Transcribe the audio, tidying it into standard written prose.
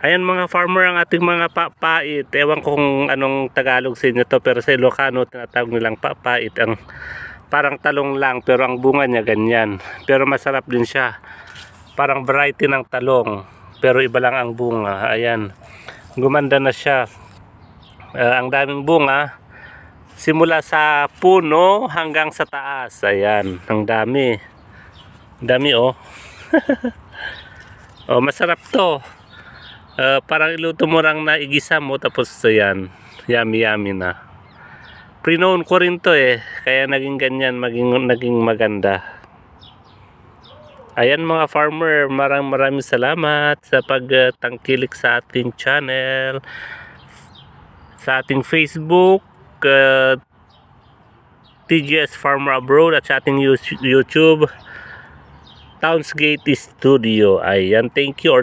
Ayan mga farmer, ang ating mga papait. Ewan kung anong Tagalog sa inyo to, pero sa Ilocano tinatawag nilang papait. Ang parang talong lang pero ang bunga niya ganyan. Pero masarap din siya. Parang variety ng talong pero iba lang ang bunga. Ayan. Gumanda na siya. Ang daming bunga. Simula sa puno hanggang sa taas. Ayan. Ang dami. Dami oh. Oh, masarap to. Parang iluto mo lang na igisa mo tapos ayan, yummy yummy na. Pre-known ko rin to kaya naging ganyan, naging maganda. Ayan mga farmer, maraming salamat sa pagtangkilik sa ating channel, sa ating Facebook, TGS Farmer Abroad, at sa ating YouTube Townsgate Studio. Ayan, thank you.